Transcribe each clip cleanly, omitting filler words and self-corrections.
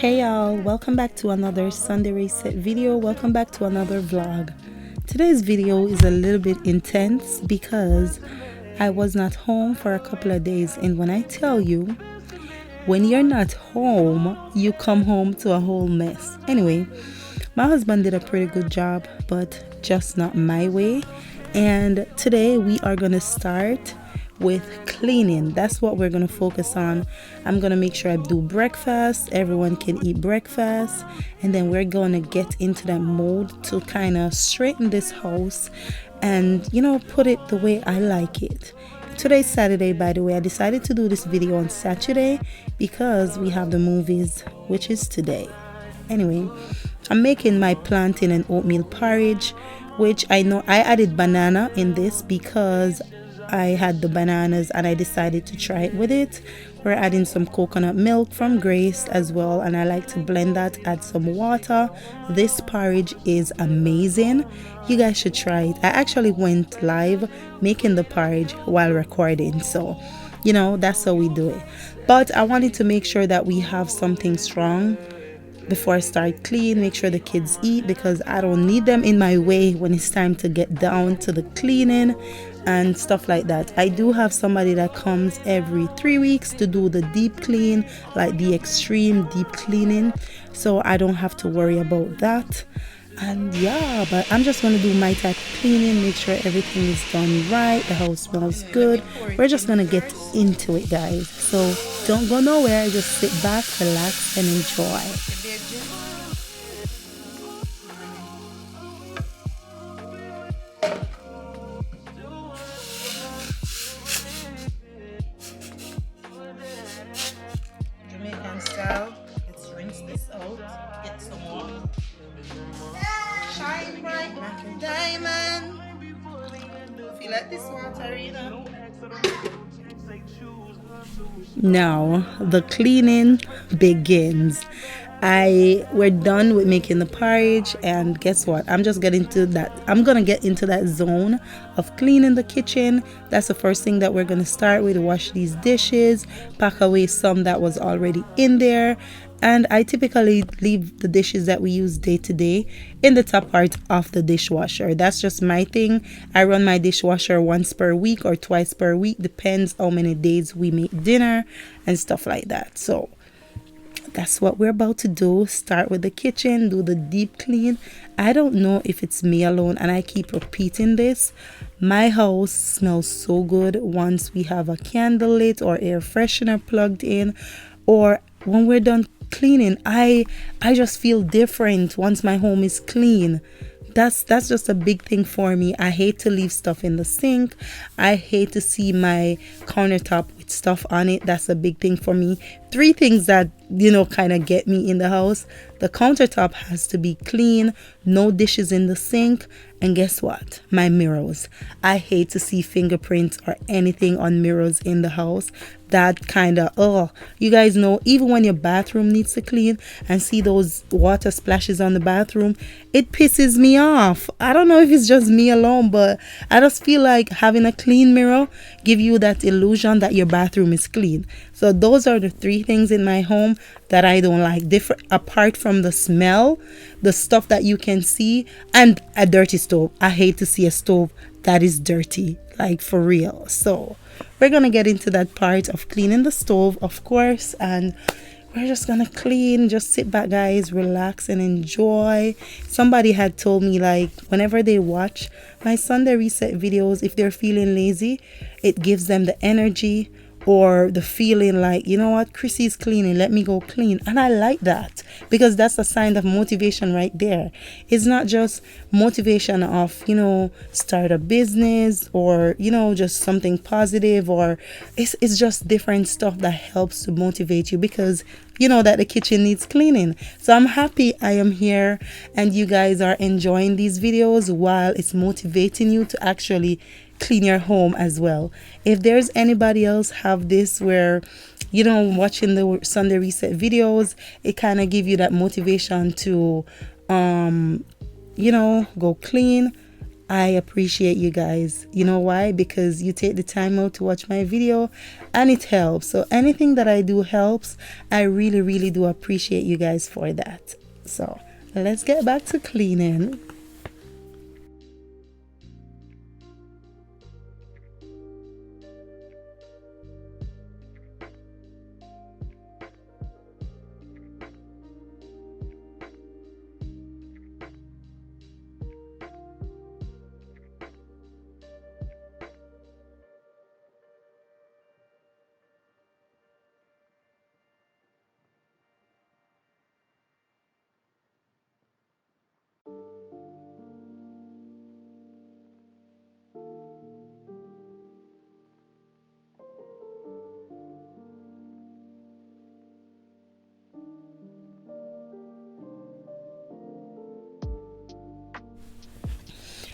Hey y'all, welcome back to another Sunday reset video. Welcome back to another vlog. Today's video is a little bit intense because I was not home for a couple of days, and when I tell you, when you're not home, you come home to a whole mess. Anyway, my husband did a pretty good job, but just not my way. And today we are gonna start with cleaning. That's what we're gonna focus on. I'm gonna make sure I do breakfast, everyone can eat breakfast, and then we're gonna get into that mode to kind of straighten this house and put it the way I like it. Today's Saturday, by the way. I decided to do this video on Saturday because we have the movies, which is today. Anyway, I'm making my plantain and oatmeal porridge, which I know I added banana in this because I had the bananas and I decided to try it with it. We're adding some coconut milk from Grace as well, and I like to blend that, add some water. This porridge is amazing. You guys should try it. I actually went live making the porridge while recording, so that's how we do it. But I wanted to make sure that we have something strong before I start clean, make sure the kids eat, because I don't need them in my way when it's time to get down to the cleaning and stuff like that. I do have somebody that comes every 3 weeks to do the deep clean, like the extreme deep cleaning, so I don't have to worry about that. And yeah, but I'm just gonna do my type of cleaning, make sure everything is done right, the house smells good. We're just gonna get into it, guys, so don't go nowhere. Just sit back, relax, and enjoy. Jamaican style. Let's rinse this out, get some more. Shine bright like a diamond. Feel like this water, Now the cleaning begins. We're done with making the porridge, and guess what? I'm gonna get into that zone of cleaning the kitchen. That's the first thing that we're gonna start with. Wash these dishes, pack away some that was already in there. And I typically leave the dishes that we use day to day in the top part of the dishwasher. That's just my thing. I run my dishwasher once per week or twice per week, depends how many days we make dinner and stuff like that. So that's what we're about to do. Start with the kitchen, do the deep clean. I don't know if it's me alone, and I keep repeating this. My house smells so good once we have a candle lit or air freshener plugged in, or when we're done cleaning. I just feel different once my home is clean. That's just a big thing for me. I hate to leave stuff in the sink. I hate to see my countertop with stuff on it. That's a big thing for me. 3 things that kind of get me in the house. The countertop has to be clean, no dishes in the sink, and guess what? My mirrors. I hate to see fingerprints or anything on mirrors in the house. That kind of, you guys know, even when your bathroom needs to clean and see those water splashes on the bathroom, it pisses me off. I don't know if it's just me alone, but I just feel like having a clean mirror give you that illusion that your bathroom is clean. So those are the 3 things in my home that I don't like, different apart from the smell, the stuff that you can see, and a dirty stove. I hate to see a stove that is dirty, like for real. So we're gonna get into that part of cleaning the stove, of course, and we're just gonna clean. Just sit back, guys, relax and enjoy. Somebody had told me, like, whenever they watch my Sunday reset videos, if they're feeling lazy, it gives them the energy or the feeling like, you know what, Chrissy's cleaning, let me go clean. And I like that because that's a sign of motivation right there. It's not just motivation of, start a business or, just something positive, or it's just different stuff that helps to motivate you because that the kitchen needs cleaning. So I'm happy I am here and you guys are enjoying these videos while it's motivating you to actually clean your home as well. If there's anybody else have this where watching the Sunday reset videos, it kind of give you that motivation to go clean, I appreciate you guys. You know why? Because you take the time out to watch my video and it helps. So anything that I do helps. I really, really do appreciate you guys for that. So let's get back to cleaning.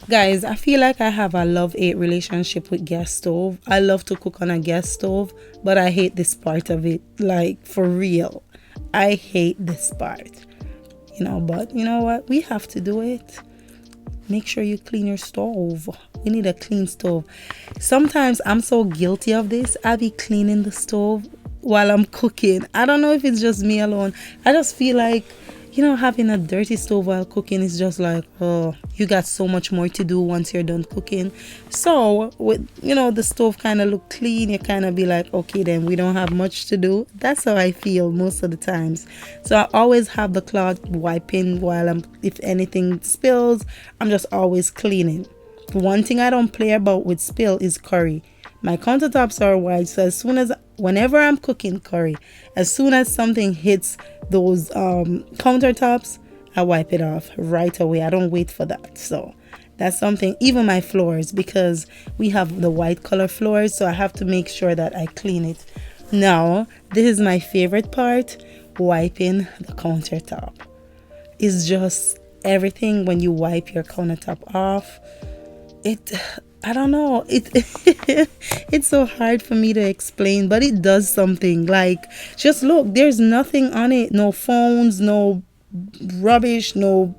Guys, I feel like I have a love-hate relationship with gas stove. I love to cook on a gas stove, but I hate this part of it. Like, for real. I hate this part. But you know what? We have to do it. Make sure you clean your stove. We need a clean stove. Sometimes I'm so guilty of this. I be cleaning the stove while I'm cooking. I don't know if it's just me alone. I just feel like, having a dirty stove while cooking is just like, oh, you got so much more to do once you're done cooking. So with, the stove kind of look clean, you kind of be like, okay, then we don't have much to do. That's how I feel most of the times. So I always have the cloth wiping while if anything spills, I'm just always cleaning. One thing I don't play about with spill is curry. My countertops are white, so whenever I'm cooking curry, as soon as something hits those countertops, I wipe it off right away. I don't wait for that. So that's something, even my floors, because we have the white color floors, so I have to make sure that I clean it. Now, this is my favorite part, wiping the countertop. It's just everything when you wipe your countertop off. I don't know, it's so hard for me to explain, but it does something. Like, just look, there's nothing on it, no phones, no rubbish, no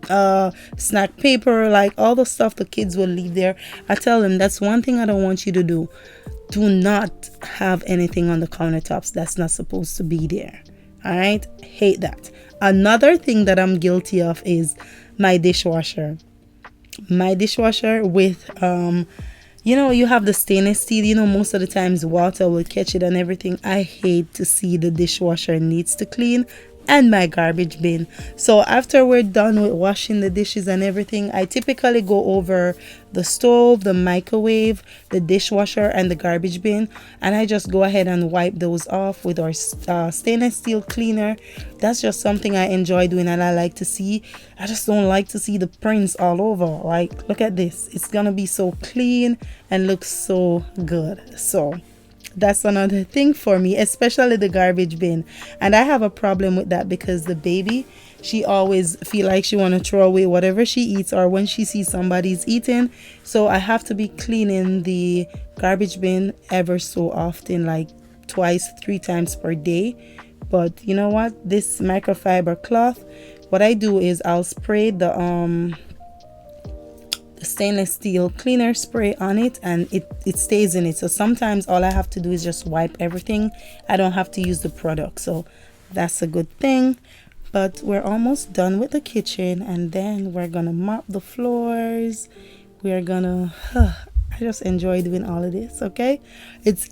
snack paper, like all the stuff the kids will leave there. I tell them that's one thing I don't want you to do. Do not have anything on the countertops that's not supposed to be there. All right, hate that. Another thing that I'm guilty of is my dishwasher with you have the stainless steel, most of the times water will catch it and everything. I hate to see the dishwasher needs to clean, and my garbage bin. So after we're done with washing the dishes and everything, I typically go over the stove, the microwave, the dishwasher, and the garbage bin, and I just go ahead and wipe those off with our stainless steel cleaner. That's just something I enjoy doing and I like to see. I just don't like to see the prints all over. Like, look at this. It's gonna be so clean and looks so good. So that's another thing for me, especially the garbage bin. And I have a problem with that because the baby, she always feel like she want to throw away whatever she eats or when she sees somebody's eating. So I have to be cleaning the garbage bin ever so often, like twice, 3 times per day. But you know what? This microfiber cloth, what I do is I'll spray the stainless steel cleaner spray on it, and it stays in it. So sometimes all I have to do is just wipe everything. I don't have to use the product, so that's a good thing. But we're almost done with the kitchen, and then we're gonna mop the floors. We're gonna I just enjoy doing all of this. Okay,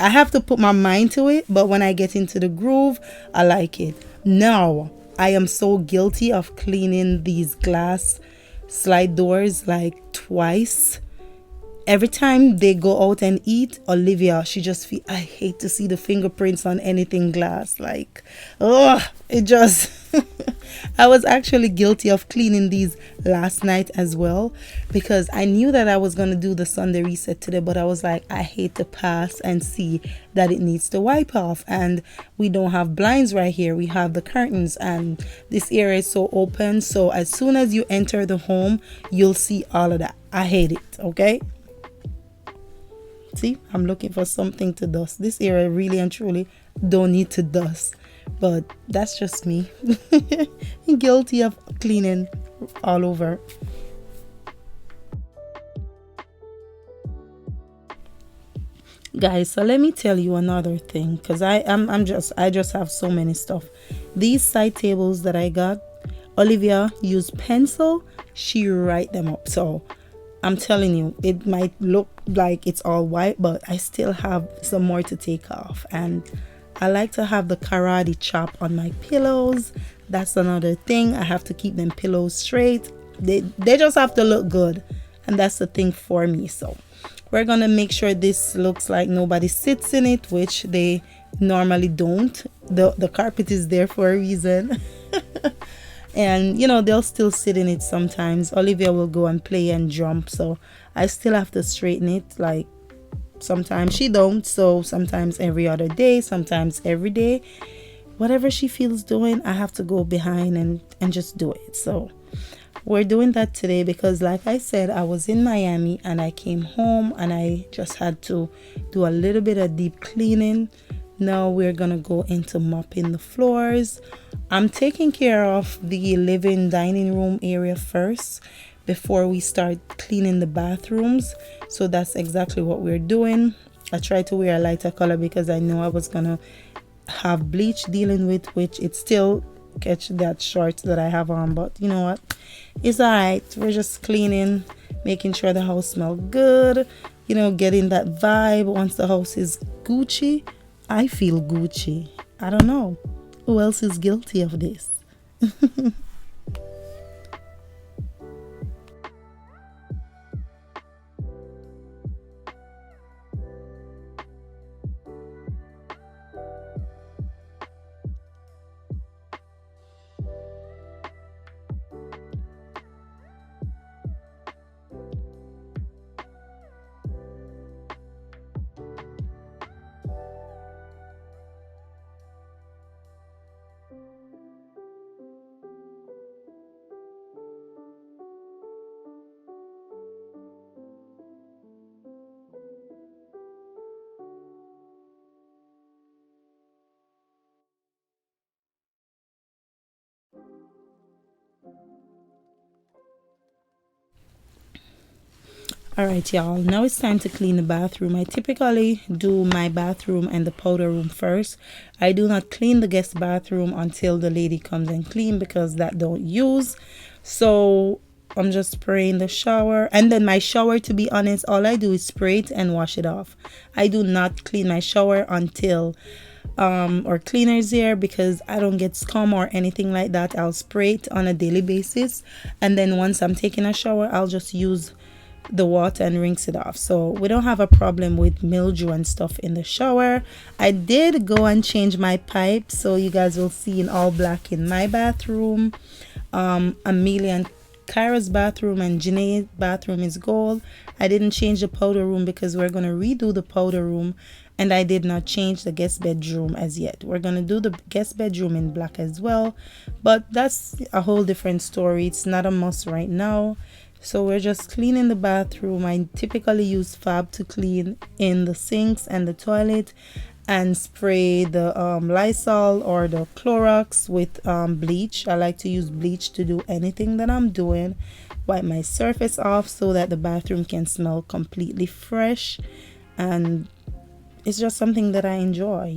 I have to put my mind to it, but when I get into the groove, I like it. Now I am so guilty of cleaning these glass slide doors like twice. Every time they go out and eat, Olivia, she just feel, I hate to see the fingerprints on anything glass. Like, it just I was actually guilty of cleaning these last night as well, because I knew that I was going to do the Sunday reset today, but I was like, I hate to pass and see that it needs to wipe off. And we don't have blinds right here. We have the curtains, and this area is so open. So as soon as you enter the home, you'll see all of that. I hate it. Okay. See, I'm looking for something to dust. This area really and truly don't need to dust. But that's just me. Guilty of cleaning all over. Guys, so let me tell you another thing, because I just have so many stuff. These side tables that I got, Olivia used pencil, she write them up. So I'm telling you, it might look like it's all white, but I still have some more to take off. And I like to have the karate chop on my pillows. That's another thing. I have to keep them pillows straight. They just have to look good. And that's the thing for me. So we're going to make sure this looks like nobody sits in it, which they normally don't. The carpet is there for a reason. And they'll still sit in it sometimes. Olivia will go and play and jump, so I still have to straighten it. Like sometimes she don't, so sometimes every other day, sometimes every day. Whatever she feels doing, I have to go behind and just do it. So we're doing that today because, like I said, I was in Miami and I came home and I just had to do a little bit of deep cleaning. Now we're gonna go into mopping the floors. I'm taking care of the living dining room area first before we start cleaning the bathrooms. So that's exactly what we're doing. I tried to wear a lighter color because I know I was gonna have bleach dealing with, which it still catch that short that I have on, but you know what, it's all right. We're just cleaning, making sure the house smells good, getting that vibe. Once the house is Gucci, I feel Gucci. I don't know who else is guilty of this. All right, y'all. Now it's time to clean the bathroom. I typically do my bathroom and the powder room first. I do not clean the guest bathroom until the lady comes and clean because that don't use. So I'm just spraying the shower. And then my shower, to be honest, all I do is spray it and wash it off. I do not clean my shower until or cleaners here because I don't get scum or anything like that. I'll spray it on a daily basis. And then once I'm taking a shower, I'll just use the water and rinse it off. So we don't have a problem with mildew and stuff in the shower. I did go and change my pipe, so you guys will see in all black in my bathroom. Amelia and Kyra's bathroom and Janae's bathroom is gold. I didn't change the powder room because we're going to redo the powder room, and I did not change the guest bedroom as yet. We're going to do the guest bedroom in black as well, but that's a whole different story. It's not a must right now. So we're just cleaning the bathroom. I typically use Fab to clean in the sinks and the toilet and spray the Lysol or the Clorox with bleach. I like to use bleach to do anything that I'm doing. Wipe my surface off so that the bathroom can smell completely fresh, and it's just something that I enjoy.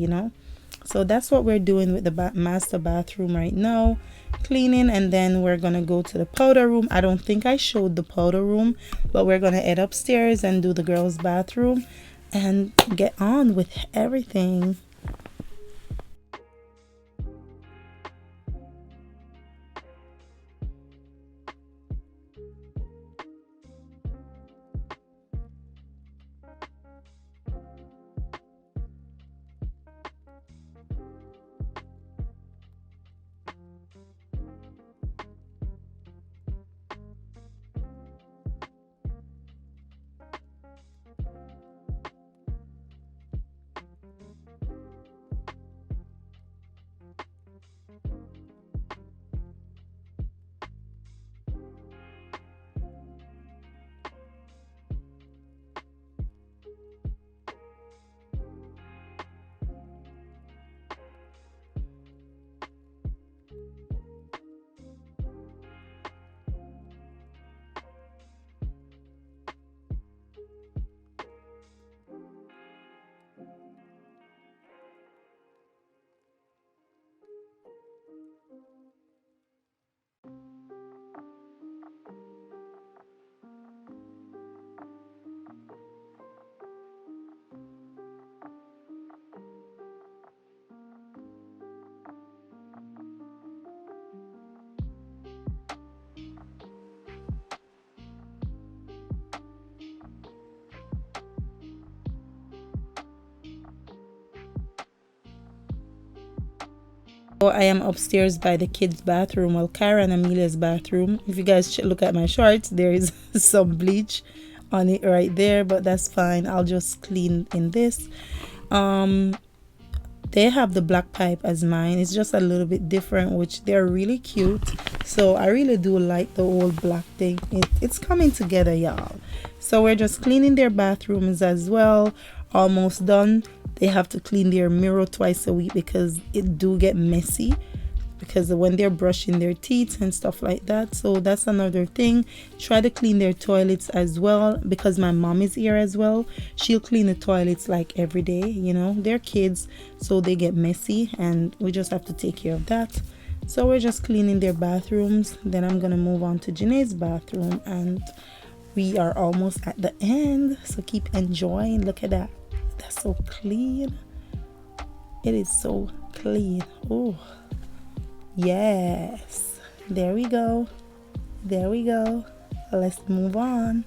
So that's what we're doing with the master bathroom right now, cleaning, and then we're gonna go to the powder room. I don't think I showed the powder room, but we're gonna head upstairs and do the girls' bathroom and get on with everything. So I am upstairs by the kids' bathroom, well, Cara and Amelia's bathroom. If you guys look at my shorts, there is some bleach on it right there, but that's fine. I'll just clean in this. They have the black pipe as mine. It's just a little bit different, which they're really cute. So I really do like the old black thing. It's coming together, y'all. So we're just cleaning their bathrooms as well. Almost done. They have to clean their mirror twice a week because it do get messy, because when they're brushing their teeth and stuff like that. So that's another thing. Try to clean their toilets as well, because my mom is here as well. She'll clean the toilets like every day, you know. They're kids, so they get messy and we just have to take care of that. So we're just cleaning their bathrooms. Then I'm gonna move on to Janae's bathroom and we are almost at the end, so keep enjoying. Look at that. That's so clean. It is so clean. Oh yes, there we go, there we go. Let's move on.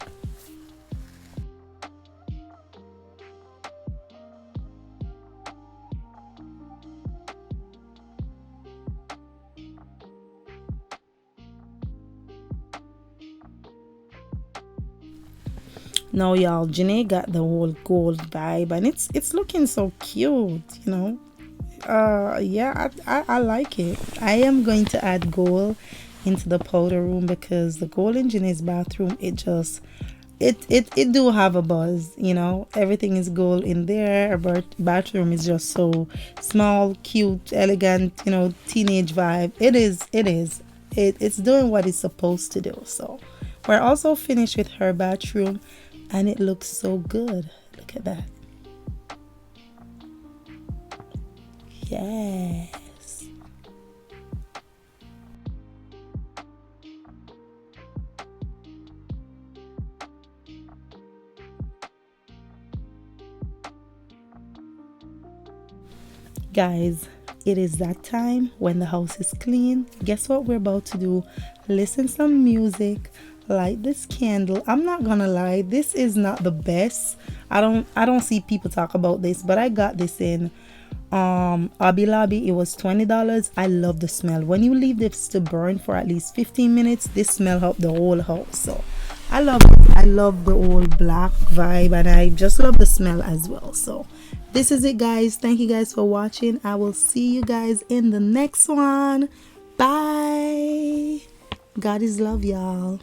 Now y'all, Janae got the whole gold vibe and it's looking so cute, you know. Yeah, I like it. I am going to add gold into the powder room because the gold in Janae's bathroom, it do have a buzz, you know. Everything is gold in there. Our bathroom is just so small, cute, elegant, you know, teenage vibe. It's doing what it's supposed to do. So we're also finished with her bathroom and it looks so good. Look at that. Yes. Guys, it is that time when the house is clean. Guess what we're about to do? Listen some music, light this candle. I'm not gonna lie, this is not the best. I don't see people talk about this, but I got this in Hobby Lobby. It was $20. I love the smell. When you leave this to burn for at least 15 minutes, this smell helps the whole house. So I love it. I love the old black vibe and I just love the smell as well. So this is it, guys. Thank you guys for watching. I will see you guys in the next one. Bye. God is love, y'all.